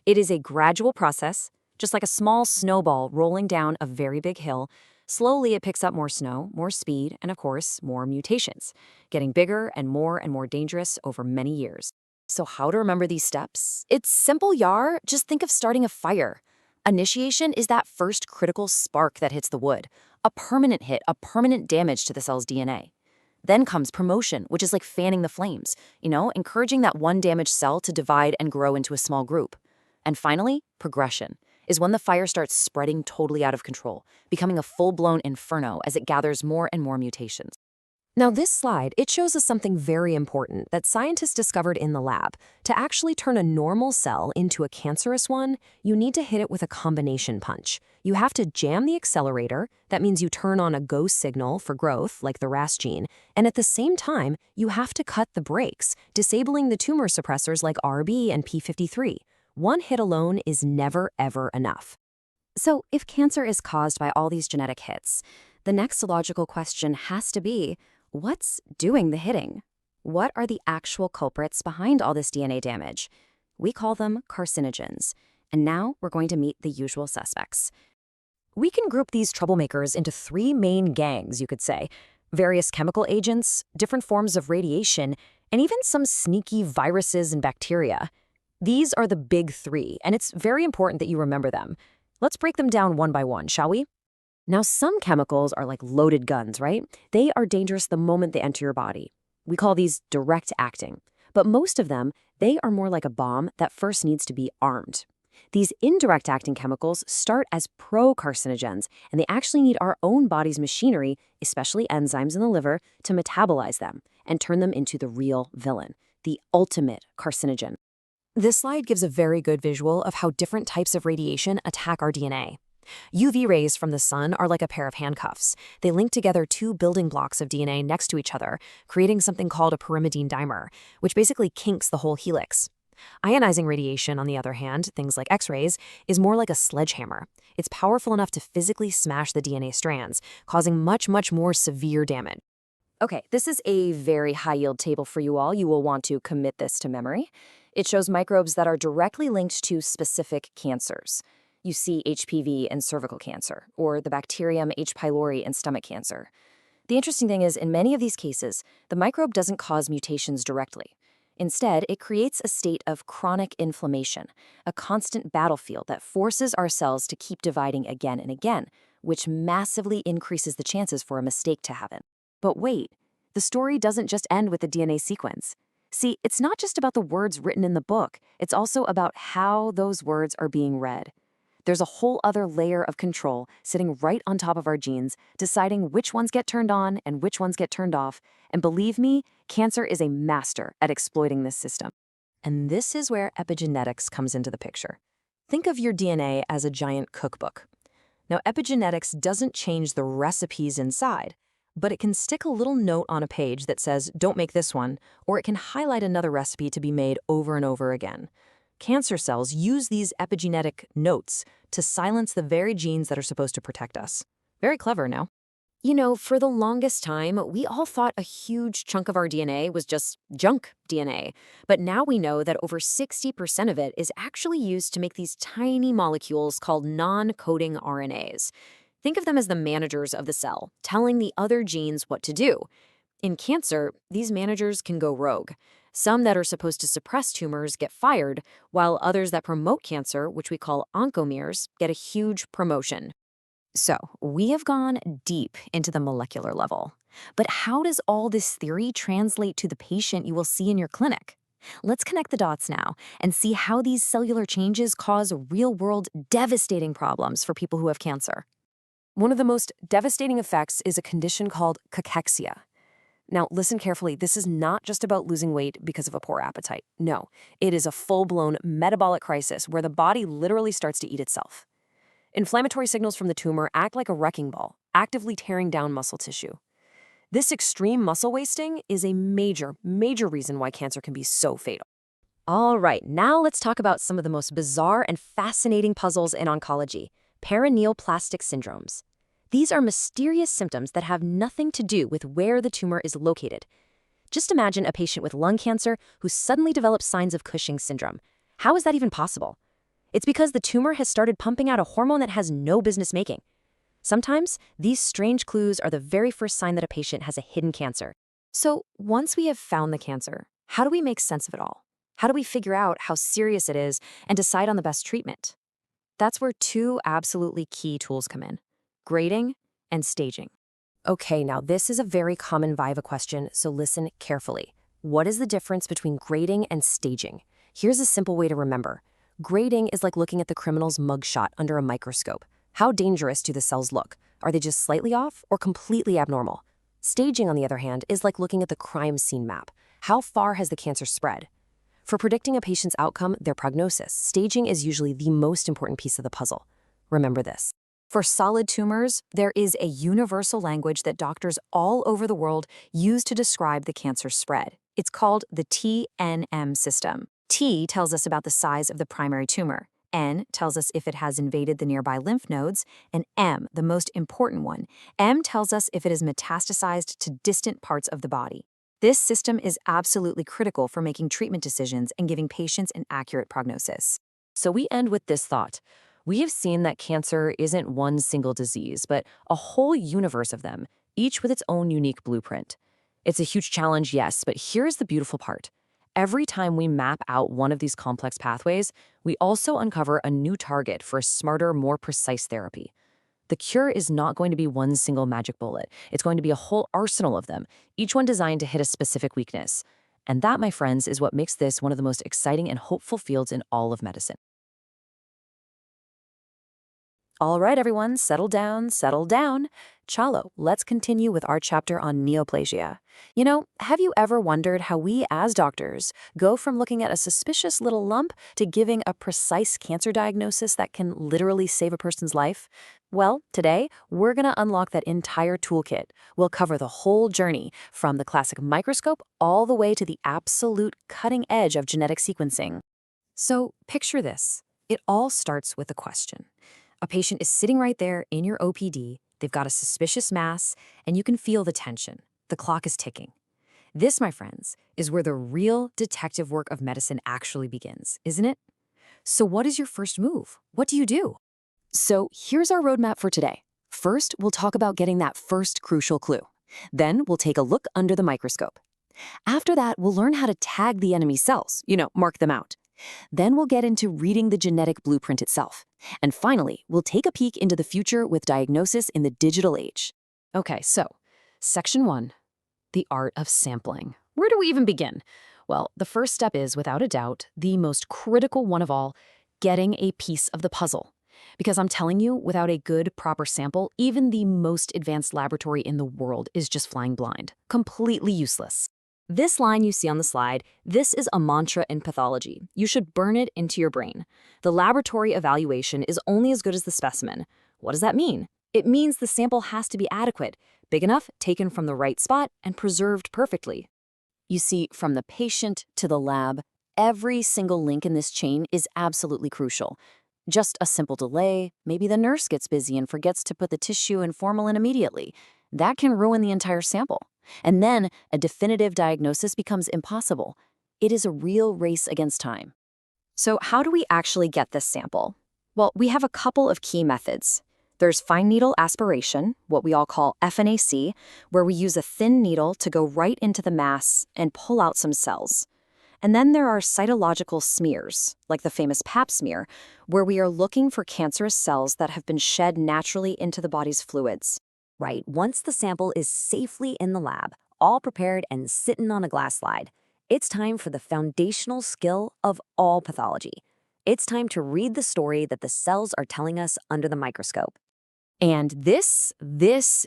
It is a gradual process, just like a small snowball rolling down a very big hill. Slowly, it picks up more snow, more speed, and of course, more mutations, getting bigger and more dangerous over many years. So how to remember these steps? It's simple, yar. Just think of starting a fire. Initiation is that first critical spark that hits the wood, a permanent hit, a permanent damage to the cell's DNA. Then comes promotion, which is like fanning the flames, encouraging that one damaged cell to divide and grow into a small group. And finally, progression is when the fire starts spreading totally out of control, becoming a full-blown inferno as it gathers more and more mutations. Now this slide, it shows us something very important that scientists discovered in the lab. To actually turn a normal cell into a cancerous one, you need to hit it with a combination punch. You have to jam the accelerator, that means you turn on a go signal for growth, like the RAS gene, and at the same time, you have to cut the brakes, disabling the tumor suppressors like RB and P53. One hit alone is never, ever enough. So if cancer is caused by all these genetic hits, the next logical question has to be, what's doing the hitting? What are the actual culprits behind all this DNA damage? We call them carcinogens. And now we're going to meet the usual suspects. We can group these troublemakers into three main gangs, you could say. Various chemical agents, different forms of radiation, and even some sneaky viruses and bacteria. These are the big three, and it's very important that you remember them. Let's break them down one by one, shall we? Now, some chemicals are like loaded guns, right? They are dangerous the moment they enter your body. We call these direct acting. But most of them, they are more like a bomb that first needs to be armed. These indirect acting chemicals start as pro-carcinogens, and they actually need our own body's machinery, especially enzymes in the liver, to metabolize them and turn them into the real villain, the ultimate carcinogen. This slide gives a very good visual of how different types of radiation attack our DNA. UV rays from the sun are like a pair of handcuffs. They link together two building blocks of DNA next to each other, creating something called a pyrimidine dimer, which basically kinks the whole helix. Ionizing radiation, on the other hand, things like X-rays, is more like a sledgehammer. It's powerful enough to physically smash the DNA strands, causing much more severe damage. Okay, this is a very high-yield table for you all. You will want to commit this to memory. It shows microbes that are directly linked to specific cancers. You see HPV in cervical cancer, or the bacterium H. pylori in stomach cancer. The interesting thing is, in many of these cases, the microbe doesn't cause mutations directly. Instead, it creates a state of chronic inflammation, a constant battlefield that forces our cells to keep dividing again and again, which massively increases the chances for a mistake to happen. But wait, the story doesn't just end with the DNA sequence. See, it's not just about the words written in the book, it's also about how those words are being read. There's a whole other layer of control sitting right on top of our genes, deciding which ones get turned on and which ones get turned off. And believe me, cancer is a master at exploiting this system. And this is where epigenetics comes into the picture. Think of your DNA as a giant cookbook. Now, epigenetics doesn't change the recipes inside, but it can stick a little note on a page that says, don't make this one, or it can highlight another recipe to be made over and over again. Cancer cells use these epigenetic notes to silence the very genes that are supposed to protect us. Very clever, no? For the longest time, we all thought a huge chunk of our DNA was just junk DNA. But now we know that over 60% of it is actually used to make these tiny molecules called non-coding RNAs. Think of them as the managers of the cell, telling the other genes what to do. In cancer, these managers can go rogue. Some that are supposed to suppress tumors get fired, while others that promote cancer, which we call oncomeres, get a huge promotion. So, we have gone deep into the molecular level. But how does all this theory translate to the patient you will see in your clinic? Let's connect the dots now and see how these cellular changes cause real-world devastating problems for people who have cancer. One of the most devastating effects is a condition called cachexia. Now, listen carefully. This is not just about losing weight because of a poor appetite. No, it is a full-blown metabolic crisis where the body literally starts to eat itself. Inflammatory signals from the tumor act like a wrecking ball, actively tearing down muscle tissue. This extreme muscle wasting is a major reason why cancer can be so fatal. All right, now let's talk about some of the most bizarre and fascinating puzzles in oncology, paraneoplastic syndromes. These are mysterious symptoms that have nothing to do with where the tumor is located. Just imagine a patient with lung cancer who suddenly develops signs of Cushing's syndrome. How is that even possible? It's because the tumor has started pumping out a hormone that has no business making. Sometimes, these strange clues are the very first sign that a patient has a hidden cancer. So, once we have found the cancer, how do we make sense of it all? How do we figure out how serious it is and decide on the best treatment? That's where two absolutely key tools come in: grading and staging. Okay, now this is a very common Viva question, so listen carefully. What is the difference between grading and staging? Here's a simple way to remember. Grading is like looking at the criminal's mugshot under a microscope. How dangerous do the cells look? Are they just slightly off or completely abnormal? Staging, on the other hand, is like looking at the crime scene map. How far has the cancer spread? For predicting a patient's outcome, their prognosis, staging is usually the most important piece of the puzzle. Remember this. For solid tumors, there is a universal language that doctors all over the world use to describe the cancer's spread. It's called the TNM system. T tells us about the size of the primary tumor. N tells us if it has invaded the nearby lymph nodes, and M, the most important one, M tells us if it is metastasized to distant parts of the body. This system is absolutely critical for making treatment decisions and giving patients an accurate prognosis. So we end with this thought. We have seen that cancer isn't one single disease, but a whole universe of them, each with its own unique blueprint. It's a huge challenge, yes, but here's the beautiful part. Every time we map out one of these complex pathways, we also uncover a new target for a smarter, more precise therapy. The cure is not going to be one single magic bullet. It's going to be a whole arsenal of them, each one designed to hit a specific weakness. And that, my friends, is what makes this one of the most exciting and hopeful fields in all of medicine. All right, everyone, settle down, settle down. Chalo, let's continue with our chapter on neoplasia. You know, have you ever wondered how we as doctors go from looking at a suspicious little lump to giving a precise cancer diagnosis that can literally save a person's life? Well, today, we're going to unlock that entire toolkit. We'll cover the whole journey, from the classic microscope all the way to the absolute cutting edge of genetic sequencing. So, picture this. It all starts with a question. A patient is sitting right there in your OPD, they've got a suspicious mass, and you can feel the tension. The clock is ticking. This, my friends, is where the real detective work of medicine actually begins, isn't it? So what is your first move? What do you do? So here's our roadmap for today. First, we'll talk about getting that first crucial clue. Then we'll take a look under the microscope. After that, we'll learn how to tag the enemy cells, mark them out. Then we'll get into reading the genetic blueprint itself. And finally, we'll take a peek into the future with diagnosis in the digital age. Okay, so Section 1, the art of sampling. Where do we even begin? Well, the first step is, without a doubt, the most critical one of all, getting a piece of the puzzle. Because I'm telling you, without a good, proper sample, even the most advanced laboratory in the world is just flying blind. Completely useless. This line you see on the slide, this is a mantra in pathology. You should burn it into your brain. The laboratory evaluation is only as good as the specimen. What does that mean? It means the sample has to be adequate, big enough, taken from the right spot, and preserved perfectly. You see, from the patient to the lab, every single link in this chain is absolutely crucial. Just a simple delay, maybe the nurse gets busy and forgets to put the tissue in formalin immediately. That can ruin the entire sample. And then a definitive diagnosis becomes impossible. It is a real race against time. So how do we actually get this sample? Well, we have a couple of key methods. There's fine needle aspiration, what we all call FNAC, where we use a thin needle to go right into the mass and pull out some cells. And then there are cytological smears, like the famous Pap smear, where we are looking for cancerous cells that have been shed naturally into the body's fluids. Right, once the sample is safely in the lab, all prepared and sitting on a glass slide, it's time for the foundational skill of all pathology. It's time to read the story that the cells are telling us under the microscope. And this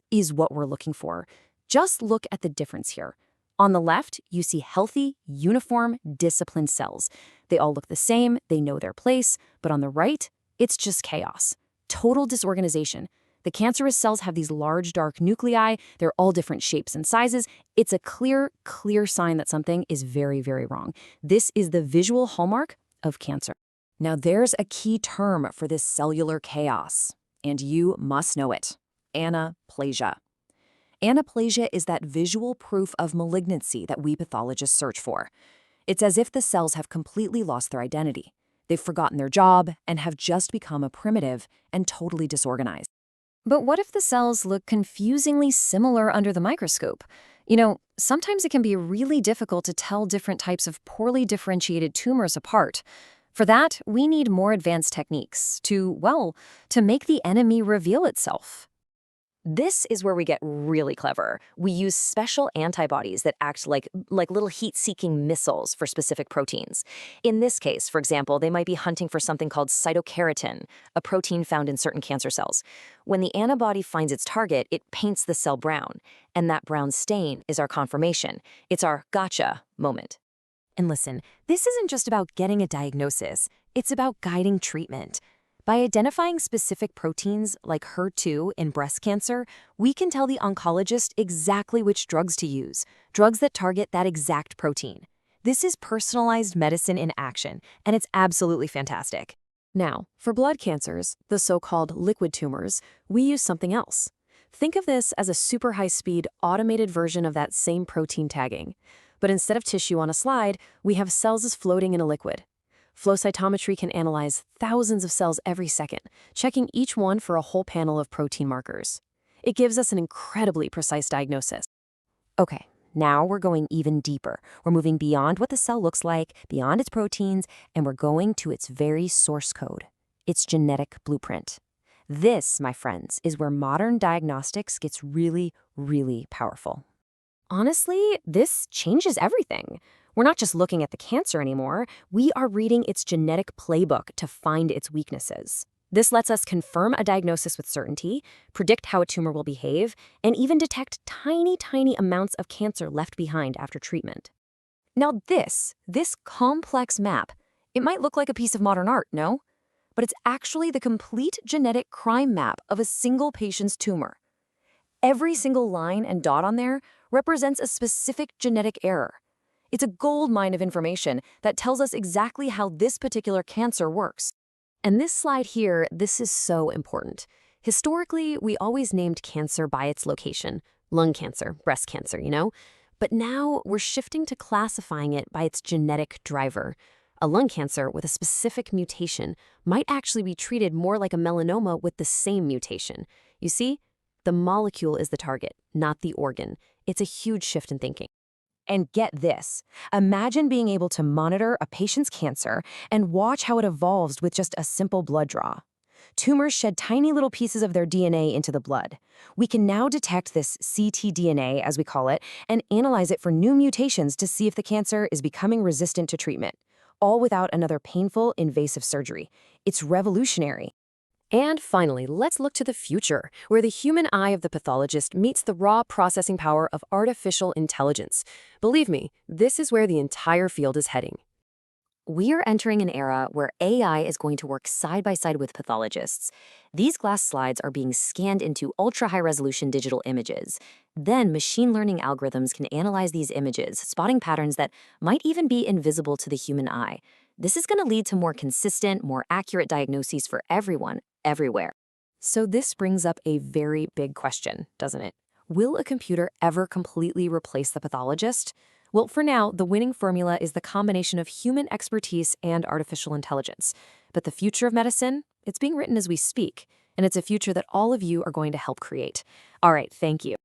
is what we're looking for. Just look at the difference here. On the left, you see healthy, uniform, disciplined cells. They all look the same, they know their place, but on the right, it's just chaos. Total disorganization. The cancerous cells have these large, dark nuclei. They're all different shapes and sizes. It's a clear sign that something is very, very wrong. This is the visual hallmark of cancer. Now, there's a key term for this cellular chaos, and you must know it: anaplasia. Anaplasia is that visual proof of malignancy that we pathologists search for. It's as if the cells have completely lost their identity. They've forgotten their job and have just become a primitive and totally disorganized. But what if the cells look confusingly similar under the microscope? Sometimes it can be really difficult to tell different types of poorly differentiated tumors apart. For that, we need more advanced techniques to make the enemy reveal itself. This is where we get really clever. We use special antibodies that act like little heat-seeking missiles for specific proteins. In this case, for example, they might be hunting for something called cytokeratin, a protein found in certain cancer cells. When the antibody finds its target, it paints the cell brown, and that brown stain is our confirmation. It's our gotcha moment. And listen, this isn't just about getting a diagnosis, it's about guiding treatment. By identifying specific proteins like HER2 in breast cancer, we can tell the oncologist exactly which drugs to use, drugs that target that exact protein. This is personalized medicine in action, and it's absolutely fantastic. Now, for blood cancers, the so-called liquid tumors, we use something else. Think of this as a super high-speed automated version of that same protein tagging. But instead of tissue on a slide, we have cells as floating in a liquid. Flow cytometry can analyze thousands of cells every second, checking each one for a whole panel of protein markers. It gives us an incredibly precise diagnosis. Okay, now we're going even deeper. We're moving beyond what the cell looks like, beyond its proteins, and we're going to its very source code, its genetic blueprint. This, my friends, is where modern diagnostics gets really, really powerful. Honestly, this changes everything. We're not just looking at the cancer anymore, we are reading its genetic playbook to find its weaknesses. This lets us confirm a diagnosis with certainty, predict how a tumor will behave, and even detect tiny, tiny amounts of cancer left behind after treatment. Now this complex map, it might look like a piece of modern art, no? But it's actually the complete genetic crime map of a single patient's tumor. Every single line and dot on there represents a specific genetic error. It's a gold mine of information that tells us exactly how this particular cancer works. And this slide here, this is so important. Historically, we always named cancer by its location, lung cancer, breast cancer, But now we're shifting to classifying it by its genetic driver. A lung cancer with a specific mutation might actually be treated more like a melanoma with the same mutation. You see, the molecule is the target, not the organ. It's a huge shift in thinking. And get this, imagine being able to monitor a patient's cancer and watch how it evolves with just a simple blood draw. Tumors shed tiny little pieces of their DNA into the blood. We can now detect this ctDNA, as we call it, and analyze it for new mutations to see if the cancer is becoming resistant to treatment, all without another painful, invasive surgery. It's revolutionary. And finally, let's look to the future, where the human eye of the pathologist meets the raw processing power of artificial intelligence. Believe me, this is where the entire field is heading. We are entering an era where AI is going to work side by side with pathologists. These glass slides are being scanned into ultra-high-resolution digital images. Then machine learning algorithms can analyze these images, spotting patterns that might even be invisible to the human eye. This is going to lead to more consistent, more accurate diagnoses for everyone, everywhere. So this brings up a very big question, doesn't it? Will a computer ever completely replace the pathologist? Well, for now, the winning formula is the combination of human expertise and artificial intelligence. But the future of medicine, it's being written as we speak, and it's a future that all of you are going to help create. All right, thank you.